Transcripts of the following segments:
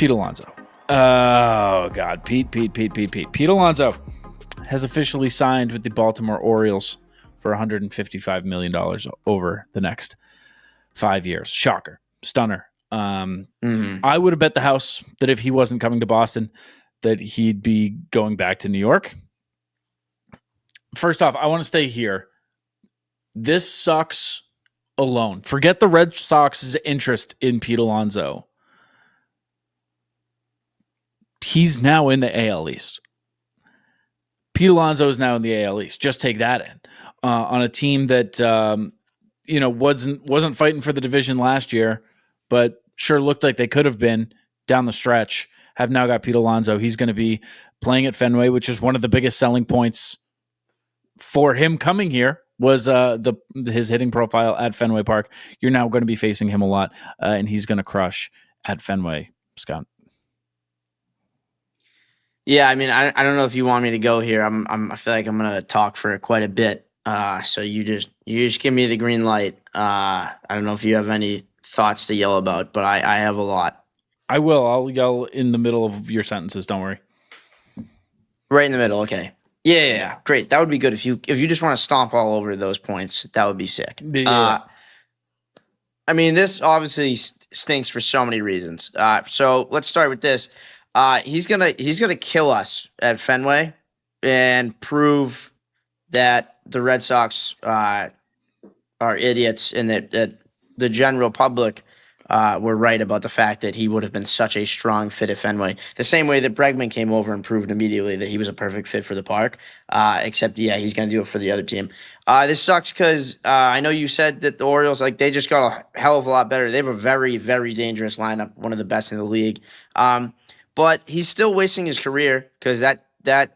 Pete Alonso. Oh, God. Pete. Pete Alonso has officially signed with the Baltimore Orioles for $155 million over the next 5 years. Shocker. Stunner. I would have bet the house that if he wasn't coming to Boston, that he'd be going back to New York. First off, I want to stay here. This sucks alone. Forget the Red Sox's interest in Pete Alonso. He's now in the AL East. Pete Alonso is now in the AL East. Just take that in. On a team that wasn't fighting for the division last year, but sure looked like they could have been down the stretch. Have now got Pete Alonso. He's going to be playing at Fenway, which is one of the biggest selling points for him coming here. Was his hitting profile at Fenway Park. You're now going to be facing him a lot, and he's going to crush at Fenway, Scott. Yeah, I mean, I don't know if you want me to go here. I feel like I'm going to talk for quite a bit. So you just give me the green light. I don't know if you have any thoughts to yell about, but I have a lot. I will. I'll yell in the middle of your sentences. Don't worry. Right in the middle. Okay. Yeah. Great. That would be good if you just want to stomp all over those points. That would be sick. Yeah. I mean, this obviously stinks for so many reasons. So let's start with this. He's gonna kill us at Fenway and prove that the Red Sox are idiots and that the general public were right about the fact that he would have been such a strong fit at Fenway. The same way that Bregman came over and proved immediately that he was a perfect fit for the park. Except, he's going to do it for the other team. This sucks because I know you said that the Orioles, they just got a hell of a lot better. They have a very, very dangerous lineup, one of the best in the league. But he's still wasting his career because that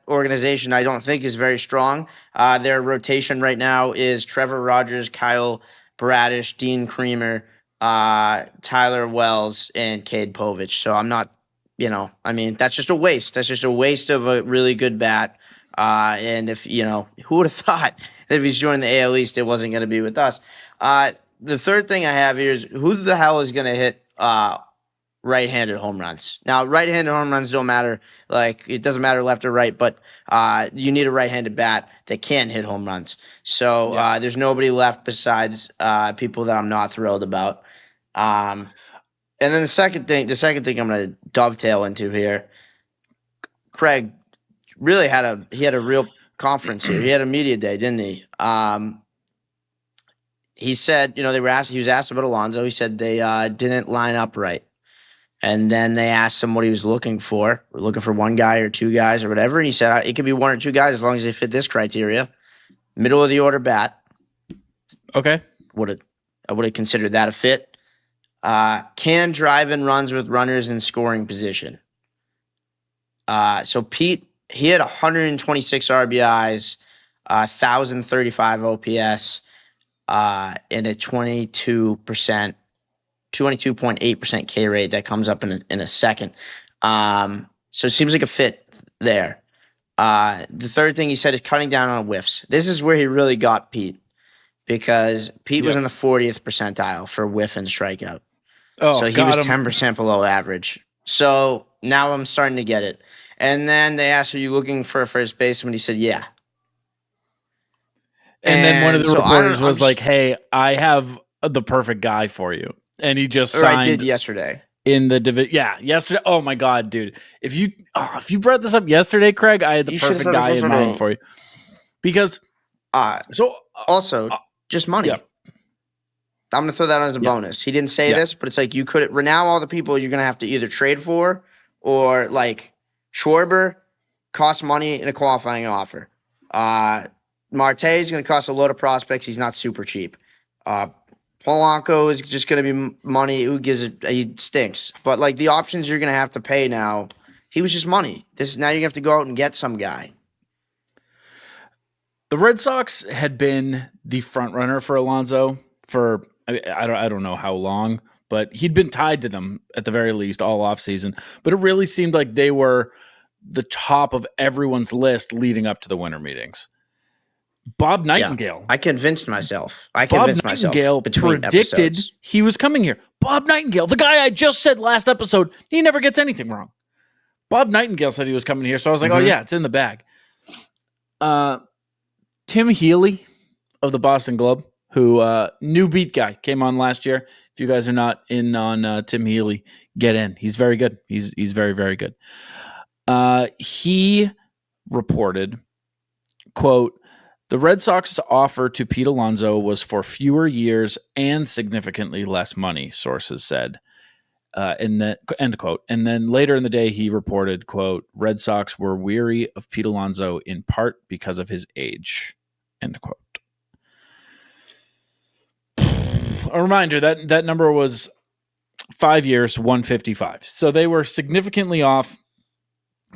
organization I don't think is very strong. Their rotation right now is Trevor Rogers, Kyle Bradish, Dean Creamer, Tyler Wells, and Cade Povich. So I'm not, that's just a waste. That's just a waste of a really good bat. And if, who would have thought that if he's joining the AL East, it wasn't going to be with us. The third thing I have here is who the hell is going to hit right-handed home runs? Now, right-handed home runs don't matter. It doesn't matter left or right, but you need a right-handed bat that can hit home runs. So there's nobody left besides people that I'm not thrilled about. And then the second thing I'm going to dovetail into here, Craig really had a real conference here. He had a media day, didn't he? He said, he was asked about Alonso. He said they didn't line up right. And then they asked him what he was looking for. We're looking for one guy or two guys or whatever. And he said it could be one or two guys as long as they fit this criteria. Middle of the order bat. Okay. I would have considered that a fit. Can drive in runs with runners in scoring position. So Pete, he had 126 RBIs, 1,035 OPS, and a 22.8% K rate that comes up in a second. So it seems like a fit there. The third thing he said is cutting down on whiffs. This is where he really got Pete because Pete was in the 40th percentile for whiff and strikeout. So he was 10% below average. So now I'm starting to get it. And then they asked, are you looking for a first baseman? He said, yeah. And then one of the reporters was like, hey, I have the perfect guy for you. And he just signed. I did yesterday. In the division. Yeah, yesterday. Oh, my God, dude. If you brought this up yesterday, Craig, I had the perfect guy in mind for you. Because. Also, just money. Yeah. I'm going to throw that as a bonus. He didn't say this, but it's like you could. Now all the people you're going to have to either trade for or Schwarber costs money in a qualifying offer. Marte is going to cost a load of prospects. He's not super cheap. Polanco is just going to be money. Who gives it? He stinks. But the options you're going to have to pay now, he was just money. Now you have to go out and get some guy. The Red Sox had been the front runner for Alonso for I don't know how long, but he'd been tied to them at the very least all offseason. But it really seemed like they were the top of everyone's list leading up to the winter meetings. Bob Yeah. Nightingale. I convinced myself. Bob Nightingale between predicted episodes. he was coming here. Bob Nightingale, the guy I just said last episode, he never gets anything wrong. Bob Nightingale said he was coming here, so I was like, oh yeah, it's in the bag. Tim Healy of the Boston Globe, who new beat guy, came on last year. If you guys are not in on Tim Healy, get in. He's very good. He's very, very good. He reported, quote, the Red Sox's offer to Pete Alonso was for fewer years and significantly less money, sources said. End quote. And then later in the day, he reported, quote, Red Sox were weary of Pete Alonso in part because of his age, end quote. A reminder that number was 5 years, 155. So they were significantly off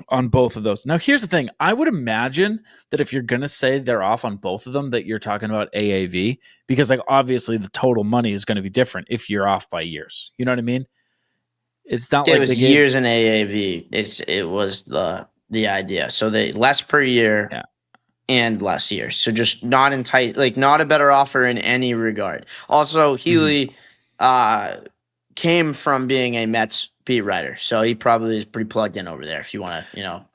on both of those. Now, here's the thing. I would imagine that if you're going to say they're off on both of them, that you're talking about AAV, because like obviously the total money is going to be different if you're off by years. You know what I mean? It's not It like was they gave years in AAV. It was the idea. So they less per year and less years. So just not not a better offer in any regard. Also, Healy came from being a Mets beat writer, so he probably is pretty plugged in over there. If you want to,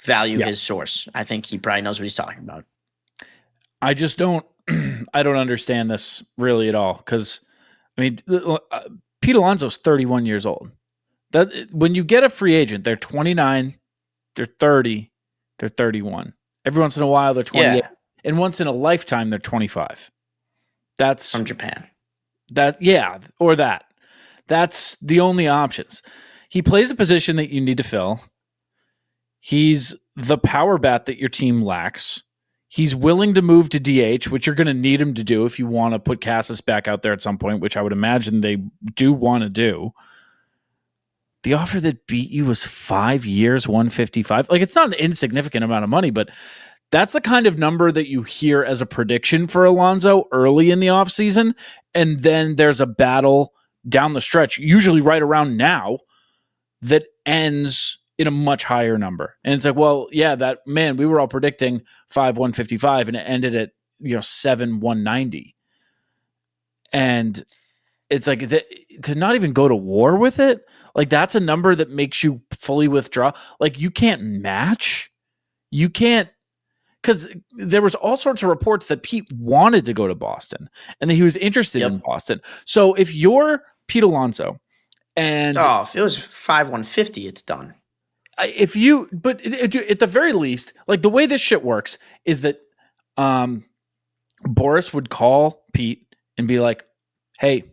value his source, I think he probably knows what he's talking about. I just don't. I don't understand this really at all, because I mean, Pete Alonso's 31 years old. That when you get a free agent, they're 29, they're 30, they're 31. Every once in a while, they're 28, and once in a lifetime, they're 25. That's from Japan. That's the only options. He plays a position that you need to fill. He's the power bat that your team lacks. He's willing to move to DH, which you're going to need him to do if you want to put Cassis back out there at some point, which I would imagine they do want to do. The offer that beat you was 5 years, 155. Like, it's not an insignificant amount of money, but that's the kind of number that you hear as a prediction for Alonso early in the offseason. And then there's a battle down the stretch, usually right around now, that ends in a much higher number. And it's like, well, yeah, we were all predicting 5,155 and it ended at 7,190. And it's like to not even go to war with it. Like, that's a number that makes you fully withdraw. Like, you can't match. You can't, because there was all sorts of reports that Pete wanted to go to Boston and that he was interested in Boston. So if you're Pete Alonso, and if it was 5,150, it's done. But at the very least, like, the way this shit works is that Boris would call Pete and be like, hey,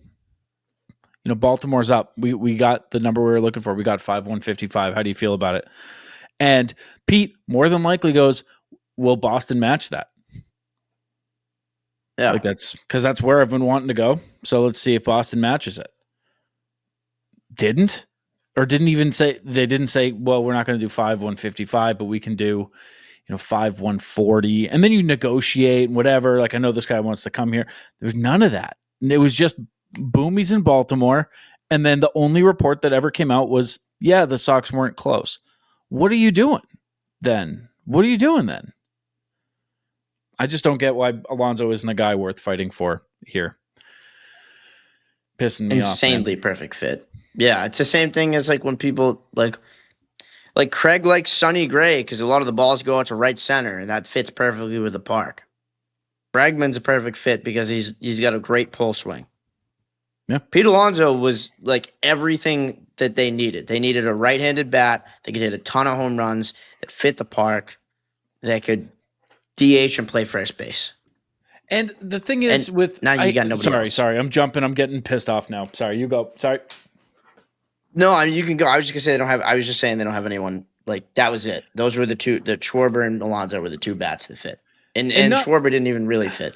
Baltimore's up. We got the number we were looking for. We got 5,155. How do you feel about it? And Pete more than likely goes, will Boston match that? Yeah. Like, that's because that's where I've been wanting to go. So let's see if Boston matches it. Didn't even say, they didn't say, well, we're not going to do 5,155, but we can do, 5,140. And then you negotiate and whatever. Like, I know this guy wants to come here. There's none of that. And it was just boom, he's in Baltimore. And then the only report that ever came out was, yeah, the Sox weren't close. What are you doing then? I just don't get why Alonso isn't a guy worth fighting for here. Pissing me off. Insanely perfect fit. Yeah, it's the same thing as like when people like Craig likes Sonny Gray because a lot of the balls go out to right center, and that fits perfectly with the park. Bregman's a perfect fit because he's got a great pull swing. Yeah, Pete Alonso was like everything that they needed. They needed a right-handed bat that could hit a ton of home runs, that fit the park, that could DH and play first base. And the thing is, now you got nobody else. Sorry, I'm jumping. I'm getting pissed off now. Sorry, you go. Sorry. No, I mean, you can go. I was just gonna say they don't have. I was just saying they don't have anyone like that. Was it? Those were the two. The Schwarber and Alonso were the two bats that fit, and Schwarber didn't even really fit.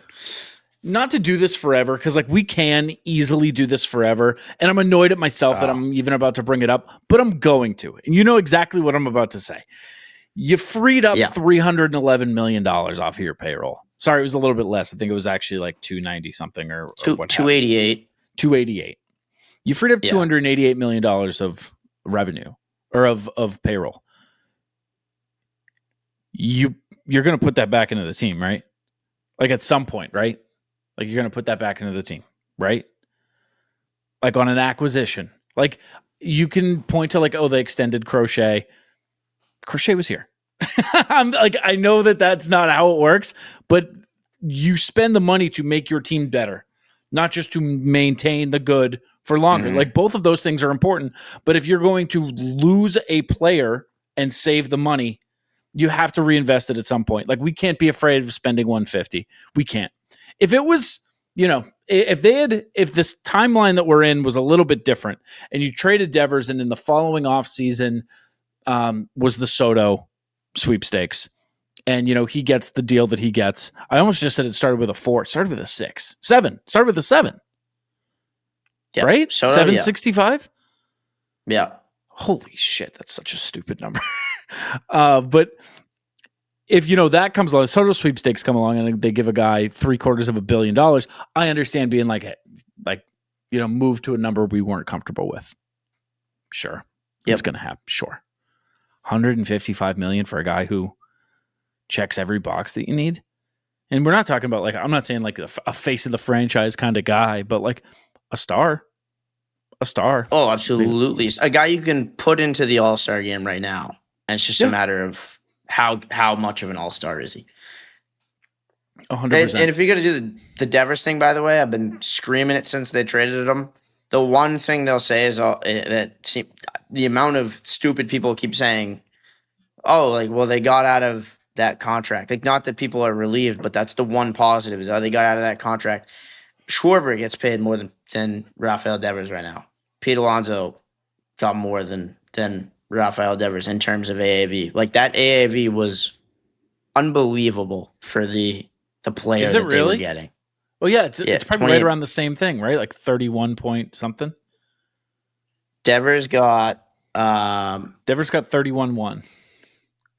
Not to do this forever, because like we can easily do this forever, and I'm annoyed at myself that I'm even about to bring it up, but I'm going to, and you know exactly what I'm about to say. You freed up $311 million off of your payroll. Sorry, it was a little bit less. I think it was actually like 290 something or what? 288. 288. You freed up $288 million of revenue or of payroll. You're going to put that back into the team, right? Like at some point, right? Like you're going to put that back into the team, right? Like on an acquisition. Like you can point to like, oh, they extended Crochet. Crochet was here. I'm like, I know that that's not how it works, but you spend the money to make your team better, not just to maintain the good for longer. Like both of those things are important, but if you're going to lose a player and save the money, you have to reinvest it at some point. Like we can't be afraid of spending 150. We can't. If it was, if this timeline that we're in was a little bit different and you traded Devers and in the following offseason was the Soto sweepstakes and, he gets the deal that he gets. I almost just said it started with a 4. It started with a 6. 7. Started with a 7. Yep. Right? Soto, 765? Yeah. Holy shit, that's such a stupid number. But if that comes along, Soto sweepstakes come along and they give a guy $750 million, I understand being like, move to a number we weren't comfortable with. Sure. Yep. It's going to happen. Sure. $155 million for a guy who checks every box that you need. And we're not talking about I'm not saying like a face of the franchise kind of guy, but like a star. Oh, absolutely. A guy you can put into the All-Star game right now. And it's just a matter of how much of an all-star is he. 100%. And if you're going to do the Devers thing, by the way, I've been screaming it since they traded him. The one thing they'll say is that the amount of stupid people keep saying, they got out of that contract. Like, not that people are relieved, but that's the one positive is they got out of that contract. Schwarber gets paid more than Rafael Devers right now. Pete Alonso got more than Rafael Devers in terms of AAV. Like that AAV was unbelievable for the player that they were getting. Well, yeah, it's probably right around the same thing, right? Like 31 point something. Devers got 31-1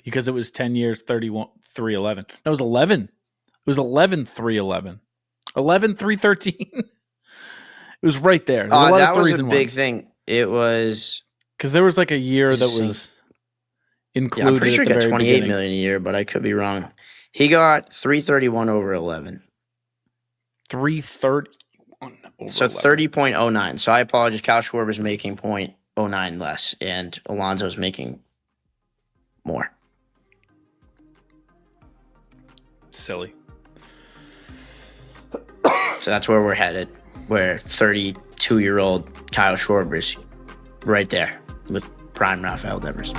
because it was 10 years, 31-311. No, it was 11. It was 11-311. 11-313. It was right there. That was a big thing. It was because there was like a year that was included. Yeah, I'm pretty sure he got $28 million a year, but I could be wrong. He got 331 over 11. 331 over so 30.09. So I apologize. Kyle Schwarber's making 0.09 less, and Alonso's making more. Silly. So that's where we're headed. Where 32-year-old Kyle Schwarber's right there with prime Rafael Devers.